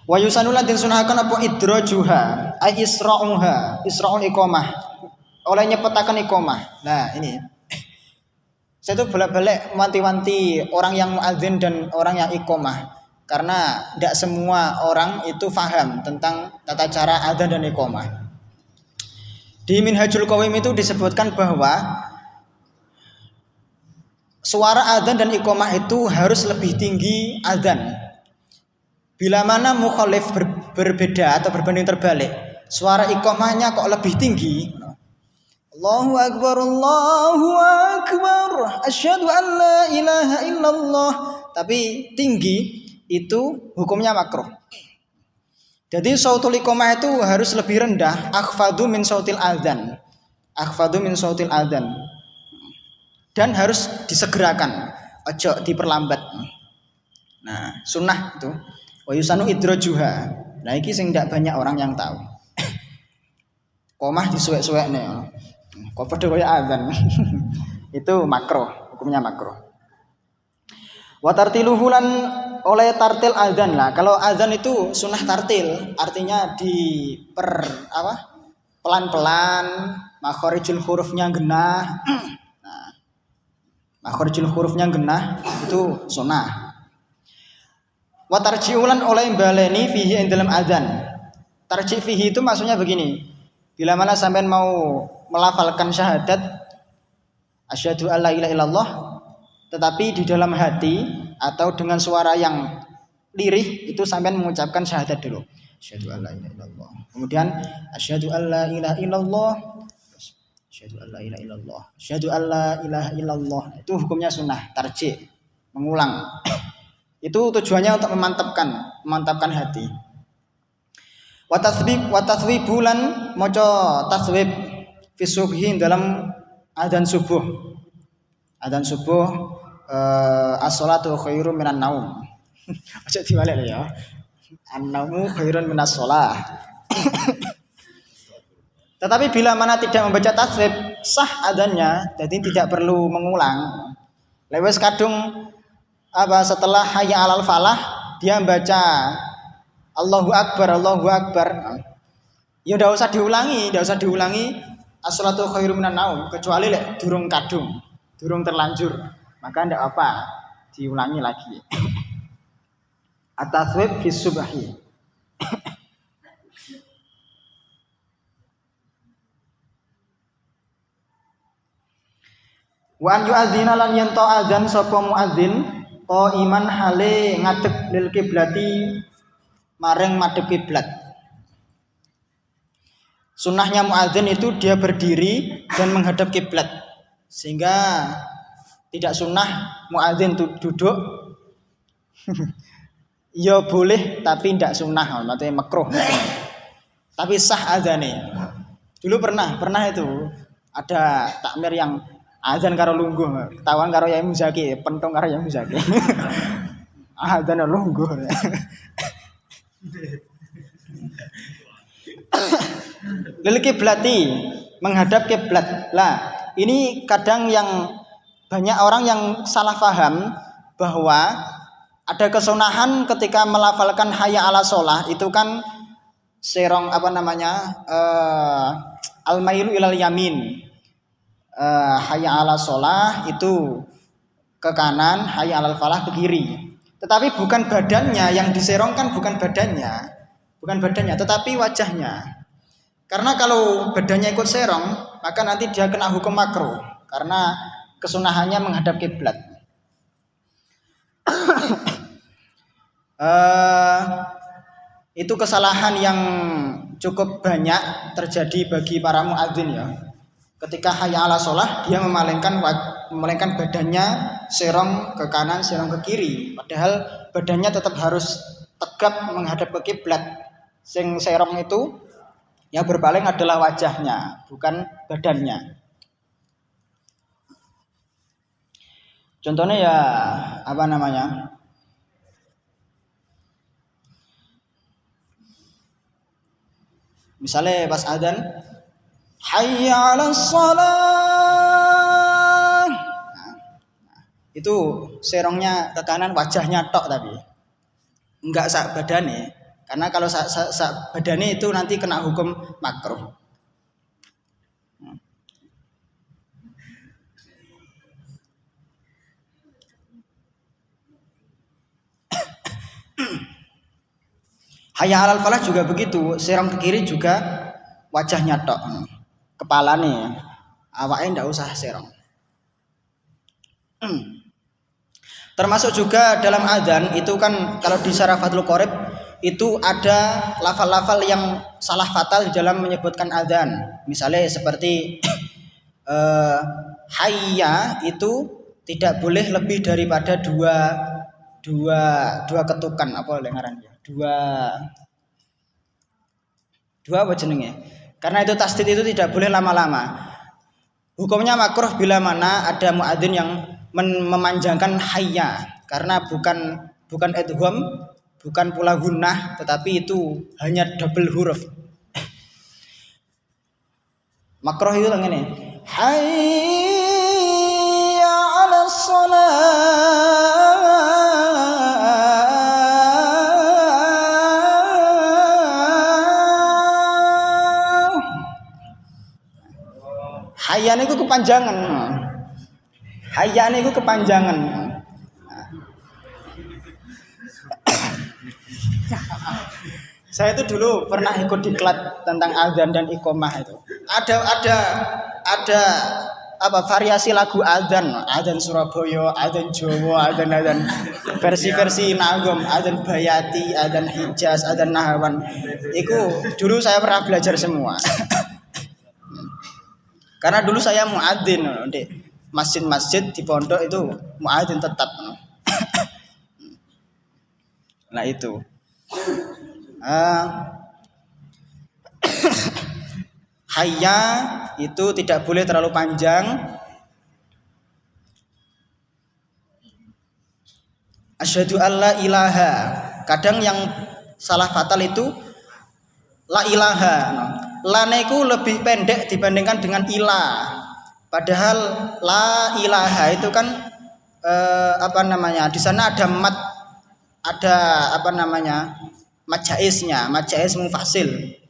wa yusannu lan den sunahaken apa idrajuha ay isra'ul iqamah, oleh nyepetaken iqamah. Nah ini saya tuh bolak-balik wanti-wanti orang yang muadzin dan orang yang iqamah, karena tidak semua orang itu paham tentang tata cara adzan dan iqamah. Di Minhajul Qawim itu disebutkan bahwa suara adzan dan iqamah itu harus lebih tinggi adzan. Bila mana mukhalif berbeda atau berbanding terbalik, suara iqamahnya kok lebih tinggi, Allahu Akbar, asyhadu an la ilaha illallah, tapi tinggi, itu hukumnya makruh. Jadi sautul iqamah itu harus lebih rendah, akhfadu min sautil adzan. Dan harus disegerakan, ojo diperlambat. Nah, sunnah itu wa yusanu idrajuha. Nah, iki sing ndak banyak orang yang tahu. Qomah disuwek-suwekne. Kok padha kaya adzan. Itu makruh, hukumnya makruh. Wa tartiluhu lan oleh tartil adzan lah. Kalau adzan itu sunnah tartil, artinya pelan-pelan, makharijul hurufnya genah. Makharijul hurufnya genah itu sunnah. Wa tarji'ulan oleh baleni fihi ing dalam adzan. Tarji' fihi itu maksudnya begini. Bila mana sampean mau melafalkan syahadat asyhadu alla ilaha illallah, tetapi di dalam hati atau dengan suara yang lirih itu sampean mengucapkan syahadat dulu. Asyhadu alla ilaha illallah. Kemudian asyhadu alla ilaha illallah. Asyhadu alla ilaha illallah. Asyhadu alla ilaha illallah. Itu hukumnya sunnah, tarji', mengulang. Itu tujuannya untuk memantapkan hati. Wa taswibulan maca taswib fi subhi dalam adzan subuh. Adzan subuh as-salatu khairun minan naum. Aja diwalek ya. An-naumu khairun minas shalah. Tetapi bila mana tidak membaca tasbih, sah adzannya, jadi tidak perlu mengulang. Lewes kadung setelah hayya 'alal falah dia membaca Allahu Akbar, Allahu Akbar. Ya udah usah diulangi, as-salatu khairum minan naum, kecuali lek durung kadung, durung terlanjur, maka ndak apa, diulangi lagi. At-tasbih fi subhi. Wa an yu'adzina lan yen to azan sapa muadzin iman hale ngadeg lil kiblati maring madhep kiblat. Sunnahnya muadzin itu dia berdiri dan menghadap kiblat. Sehingga tidak sunnah muadzin duduk. Ya boleh tapi tidak sunnah, maksudnya makruh. Tapi sah azane. Dulu pernah itu ada takmir yang azan karo lungguh, ketahuan karo Yai Muzaki, pentung karo Yai Muzaki. Azan lungguh. Lil kiblati, menghadap kiblat. Lah, ini kadang yang banyak orang yang salah paham bahwa ada kesunahan ketika melafalkan hayya 'ala shalah itu kan serong al-mailu ilal yamin. Hayya 'ala shalah itu ke kanan, hayya 'alal falah ke kiri. Tetapi bukan badannya yang diserongkan, bukan badannya, tetapi wajahnya. Karena kalau badannya ikut serong, maka nanti dia kena hukum makruh karena kesunahannya menghadap kiblat. Itu kesalahan yang cukup banyak terjadi bagi para muadzin ya. Ketika hayya 'ala shalah dia memalingkan badannya serong ke kanan, serong ke kiri, padahal badannya tetap harus tegap menghadap ke kiblat. Sing serong itu yang berpaling adalah wajahnya, bukan badannya. Contohnya ya misalnya pas adzan hayya 'alas shalah. Itu serongnya ke kanan, wajahnya tok tapi enggak sak badane. Karena kalau sak badane itu nanti kena hukum makruh. Hayya 'alal falah juga begitu, serong ke kiri juga wajahnya tok. Kepalane, awake ndak usah serong. Termasuk juga dalam adzan itu kan kalau di Syarah Fathul Qorib itu ada lafal-lafal yang salah fatal di dalam menyebutkan adzan. Misalnya seperti hayya itu tidak boleh lebih daripada dua ketukan apa ngarannya? Dua apa jenenge? Karena itu tasdid itu tidak boleh lama-lama. Hukumnya makruh bila mana ada muadzin yang memanjangkan hayya, karena bukan idgham, bukan pula gunnah, tetapi itu hanya double huruf. Makruh itu ngene. Hayya 'alas shalah. Hayya niku kepanjangan. Hayya niku kepanjangan. Saya itu dulu pernah ikut diklat tentang adzan dan iqamah itu. Ada variasi lagu adzan Surabaya, adzan Jawa, adzan versi-versi Nagom, adzan Bayati, adzan Hijaz, adzan Nahawan. Itu dulu saya pernah belajar semua. Karena dulu saya muadzin di masjid-masjid di pondok itu muadzin tetap. Nah itu. Hayya itu tidak boleh terlalu panjang. Asyhadu alla ilaha. Kadang yang salah fatal itu la ilaha. lane iku lebih pendek dibandingkan dengan ila. Padahal la ilaha itu kan di sana ada mat, ada mat jaiz mufasil.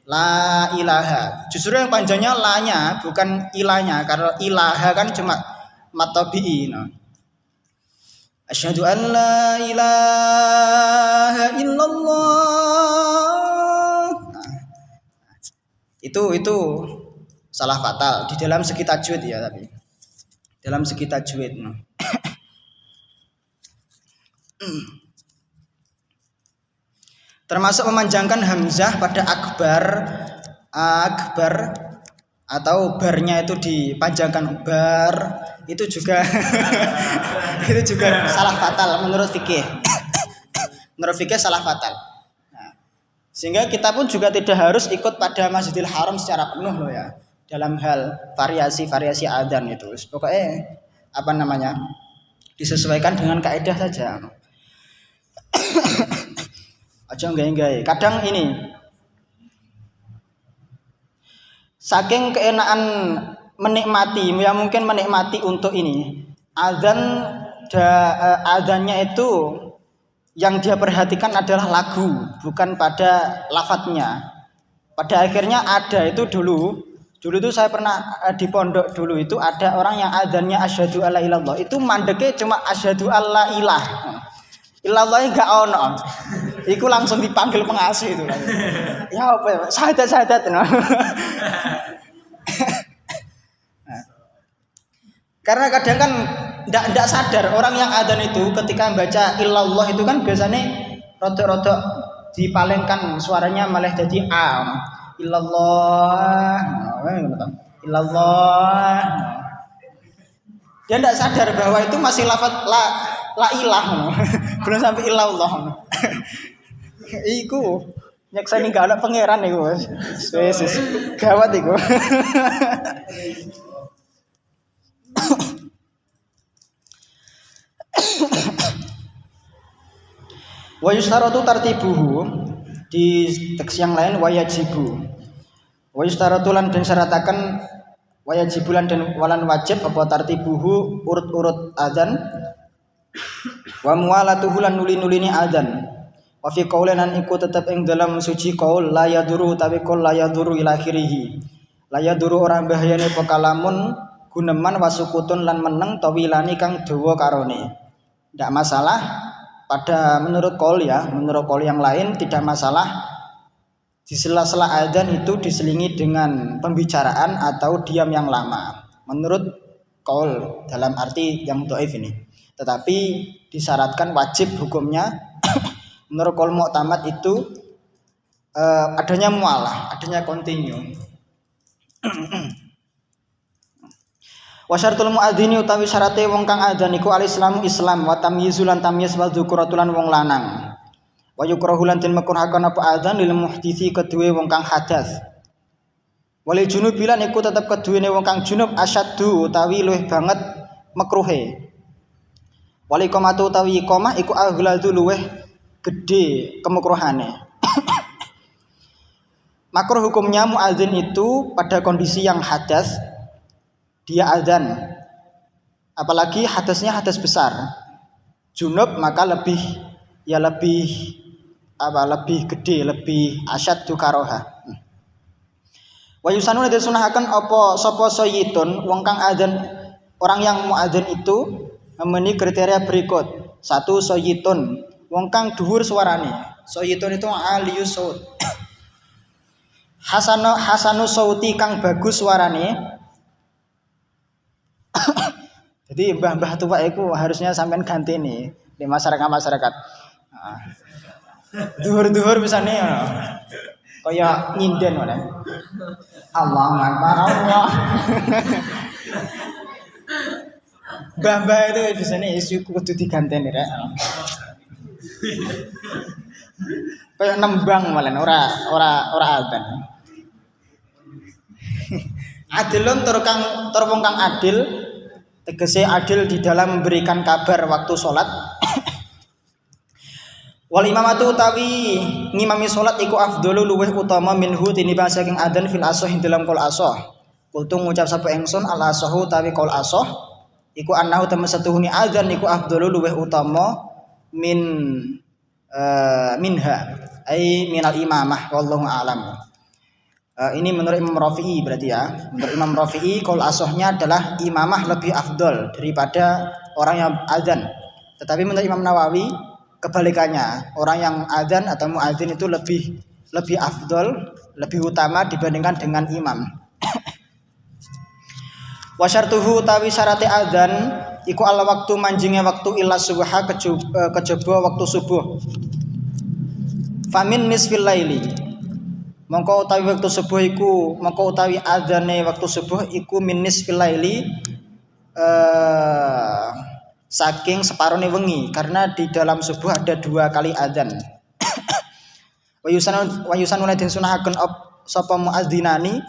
La ilaha. Justru yang panjangnya la-nya bukan ilahnya, karena ilaha kan cuma mat tabi'i. Asyhadu an la ilaha illallah. Itu salah fatal di dalam segi tajwid ya, tapi dalam segi tajwid. Termasuk memanjangkan hamzah pada akbar atau barnya itu dipanjangkan bar, itu juga itu juga salah fatal menurut fikih. Menurut fikih salah fatal. Nah, sehingga kita pun juga tidak harus ikut pada Masjidil Haram secara penuh loh ya, dalam hal variasi adzan itu. Pokoknya disesuaikan dengan kaidah saja. Aja enggak. Kadang ini saking keenaan menikmati, ya mungkin menikmati untuk ini adzannya itu yang dia perhatikan adalah lagu, bukan pada lafadznya. Pada akhirnya ada itu dulu itu saya pernah di pondok dulu itu ada orang yang adzannya asyhadu alla ilallah, itu mandeke cuma asyhadu alla ilah. Ilallah enggak ono. Iku langsung dipanggil pengasuh itu. Ya apa ya? Syahadat no. Karena kadang kan enggak sadar orang yang adzan itu ketika membaca illallah itu kan biasanya rodok-rodok dipalingkan suaranya malah jadi a. Illallah. Dia enggak sadar bahwa itu masih lafaz la ilah, belum sampai illallah. Iku nyekseni gak ada pangeran iku. Wes gawat iku. Wa yustaratu tartibuhu, di teks yang lain wayajibu. Wa yustaratu lan den syarataken wayajibulan dan walan wajib apa tartibuhu urut-urut adzan. Wa muwalatuhu lan nuli-nulini adzan. Wa fi qaulan iku tetep ing dalam suci qaul la yaduru tawi qaul la yaduru ila akhirih. La yaduru orang bahayane pekalamun guneman wasukutun lan meneng tawilani kang dawa karone. Tidak masalah pada menurut qaul ya, menurut qaul yang lain tidak masalah di sela-sela adzan itu diselingi dengan pembicaraan atau diam yang lama. Menurut qaul dalam arti yang dhaif ini. Tetapi disyaratkan wajib hukumnya menurut qaul mu'tamad itu adanya mualah, adanya kontinu. Wa syartul muadzini utawi syarate wong kang adzan iku al-islamu Islam wa tamyizulan tamyiz wa dzukuratulan wong lanang. Wa yukrahulan den makruhaken apa adzan lil muhditsi kedue wong kang hadas. Wali junubilan iku tetep keduwene wong kang junub asyaddu utawi luwih banget makruhe. Wali qomatu utawi qomah iku aghladu luweh gede kemukruhane. Makruh hukumnya muadzin itu pada kondisi yang hadas dia adzan. Apalagi hadasnya hadas besar. Junub maka lebih gede, lebih asyaddu karoha. Wa yusanu den sunahaken apa sapa sayyidun wong kang adzan, orang yang muadzin itu memenuhi kriteria berikut. 1 sayyidun, wong kang dhuwur suarane. Sayyidun itu aliyus saut. Hasanu sauti kang bagus suarane. Jadi mbah-mbah tua iku harusnya sampean ganti nih di masyarakat. Dhuwur-dhuwur pisane ya. Kaya nyinden wae. Allahu Akbar Allah. Mbah-mbah itu biasanya isu kudu diganteni rek. Kayak nembang malah ora adzan. Adilun tur wong kang adil, tegese adil di dalam memberikan kabar waktu sholat. Wal imamatu utawi ngimami salat iku afdalu luweh utama minhu tinimbang saking adzan fil asah dalam qaul asah. Kultu ngucap sapa ingsun al asahu utawi qaul asah iku annahu tamasatuhuni adzan iku afdalu luweh utama minha ai minal imamah wallahu a'lam. Ini menurut Imam Rafi'i berarti ya. Menurut Imam Rafi'i qaul asahnya adalah imamah lebih afdal daripada orang yang adzan. Tetapi menurut Imam Nawawi kebalikannya, orang yang adzan atau muadzin itu lebih afdol, lebih utama dibandingkan dengan imam. Wa syartuhu tawi syarate adzan iku ala waktu manjinge waktu ila subha kejaba waktu subuh. Famin nisfil laili. Mongko utawi waktu subuh iku, mongko utawi adzane waktu subuh iku min nisfil laili saking separone wengi, karena di dalam subuh ada 2 kali adzan. Wa yusanuna den sunahaken sapa muadzinani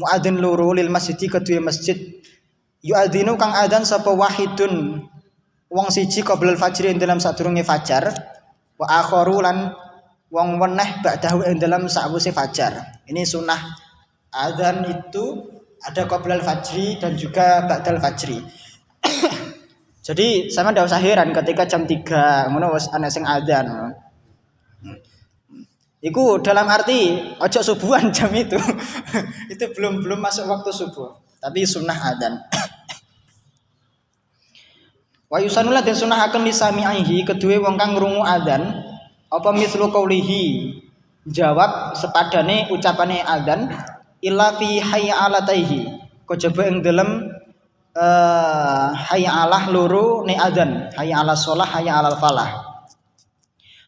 muadzin loro lil masjid kedue masjid. Yuadzinu kang adzan sapa wahidun wong siji qoblal fajri ing dalam sadurunge fajar, wa akharu lan wong weneh ba'dahu ing dalam sakwise fajar. Ini sunah adzan itu ada qoblal fajri dan juga ba'dal fajri. Jadi sama ndak usah heran ketika jam 3 ngono wis ana sing adzan. Iku dalam arti ojo subuhan jam itu. Itu belum masuk waktu subuh, tapi sunnah adzan. Wa yusanula den sunahaken lisami'ihi kedue wong kang ngrungu adzan apa mislu qaulihi jawab sepadane ucapane adzan illa fi hayya 'alataihi kejaba ing dalem hayya 'alah loro ne adzan, hayya 'alas shalah, hayya 'alal falah.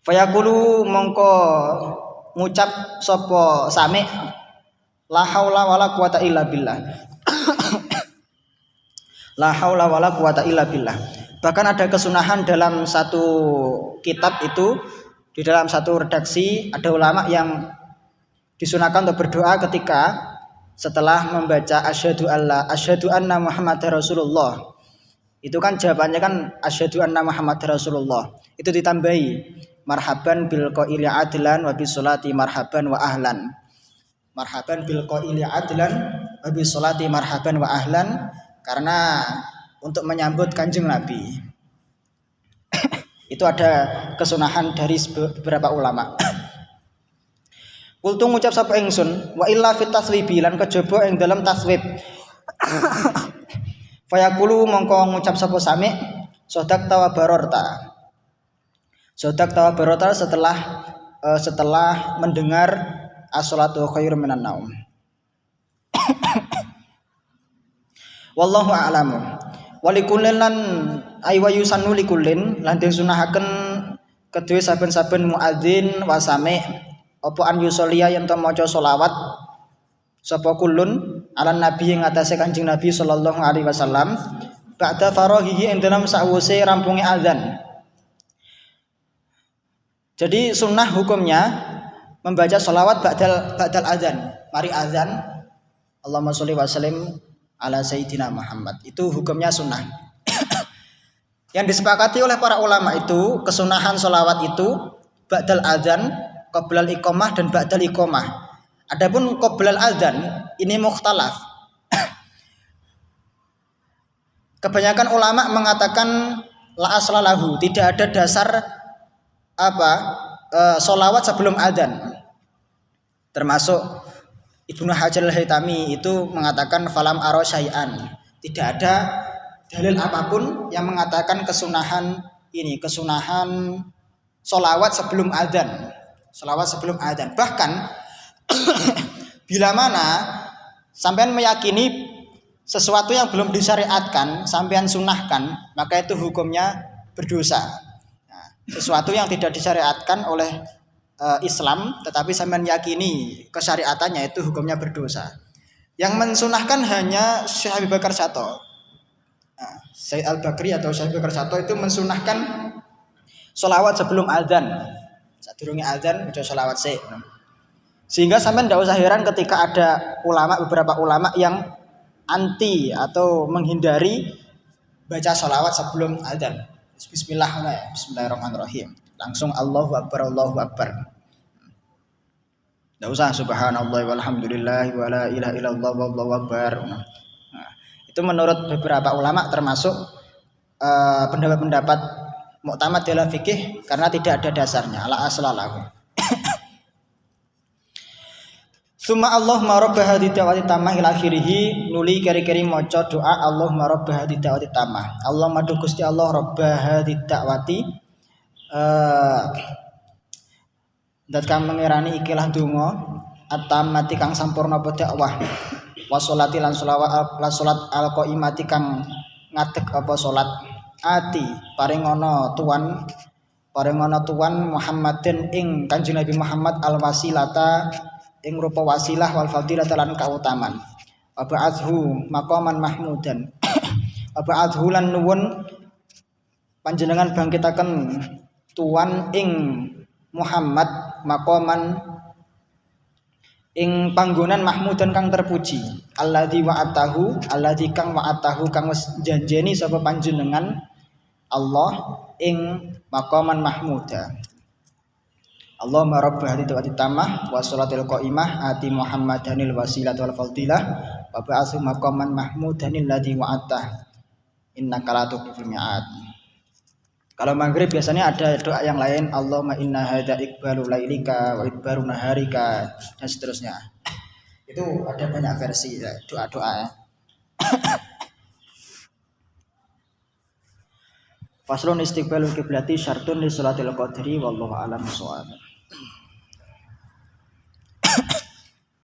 Fayaqulu mongko ngucap sapa sami la haula wala quwata illa billah. La haula wala quwata illa billah. Bahkan ada kesunahan dalam satu kitab itu, di dalam satu redaksi ada ulama yang disunahkan untuk berdoa ketika setelah membaca asyhadu anna Muhammadar Rasulullah. Itu kan jawabannya kan asyhadu anna Muhammadar Rasulullah. Itu ditambahi marhaban bil qaili adlan wa bis salati marhaban wa ahlan. Marhaban bil qaili adlan wa bis salati marhaban wa ahlan, karena untuk menyambut Kanjeng Nabi. Itu ada kesunahan dari beberapa ulama. Kultu ngucap sapa ingsun wa illa fit taswibi lan kejaba ing dalam taswib. Fayaqulu mongko ngucap sapa sami sodak tawa barorta. Sodak tawa barorta setelah mendengar as-salatu khairum minan naum. Wallahu a'lamu. Walikullin lan aywayu sanu likullin lan den sunahaken kedue saben-saben muadzin wa sami apa an yusolliya yen to maca selawat sapa kullun ala nabi ing atase Kanjeng Nabi sallallahu alaihi wasallam ba'da faraghihi ing dalam sawise rampunge azan. Jadi sunnah hukumnya membaca selawat ba'dal azan. Mari azan Allahumma sholli wa sallim ala sayyidina Muhammad. Itu hukumnya sunnah. Yang disepakati oleh para ulama itu kesunahan selawat itu ba'dal azan, qoblal iqamah dan ba'dal iqamah. Adapun qoblal azan ini mukhtalaf. Kebanyakan ulama mengatakan la aslalahu, tidak ada dasar solawat sebelum azan. Termasuk Ibnu Hajar al-Haytami itu mengatakan falam aro syai'an. Tidak ada dalil apapun yang mengatakan kesunahan solawat sebelum azan. Solawat sebelum azan. Bahkan bila mana sampean meyakini sesuatu yang belum disyariatkan, sampean sunahkan, maka itu hukumnya berdosa. Nah, sesuatu yang tidak disyariatkan oleh Islam, tetapi sampean yakini kesyariatannya, itu hukumnya berdosa. Yang mensunahkan hanya Syekh Abi Bakar Syato. Nah, Syekh Al-Bakri atau Syekh Abi Bakar Syato itu mensunahkan sholawat sebelum azan. Sadurunge azan udah sholawat sih. Sehingga sampean tidak usah heran ketika ada beberapa ulama yang anti atau menghindari baca sholawat sebelum azan. Bismillahirrahmanirrahim. langsung Allahu Akbar, Allahu Akbar. Tidak usah subhanallah walhamdulillah wa la ilaha illallah wallahu akbar. Nah, itu menurut beberapa ulama termasuk pendapat-pendapat muktamad dalam fikih karena tidak ada dasarnya, la aslalahu. Summa Allahumma rabb hadhihi da'wati tammah ila akhirih, nuli keri-keri maca doa Allahumma rabb hadhihi da'wati tammah. Allahumma du Gusti Allah rabb hadhihi da'wati dat kang mengirani ikilah donga at-tammati kang sampurna apa dakwah wa sholati lan salat al-qaimati kang ngadeg apa salat ati paringana tuan Muhammadin ing Kanjeng Nabi Muhammad al-wasilata ing rupa wasilah wal fadilata lan kautaman wa ba'athu maqaman mahmudan wa ba'athu lan nuwun panjenengan bangkitaken tuan ing Muhammad maqaman ing panggonan mahmudan kang terpuji alladzi kang wa'atahu kang wis janjeni sapa panjenengan Allah ing maqaman mahmuda. Allahumma rabb hadhihi da'wati tammah wa sholatil qaimah ati Muhammadanil wasilata wal fadilah wa ba'atsu maqaman mahmudanil ladzi wa'atah innaka la tukhlifu mi'ad. Kalau maghrib biasanya ada doa yang lain, Allahumma inna hadza iqbalu lailika wa idbaru naharika dan seterusnya. Itu ada banyak versi ya, doa-doa ya. Faslun istiqbalul qiblati syartun li sholatil qadri wallahu a'lam bishawab.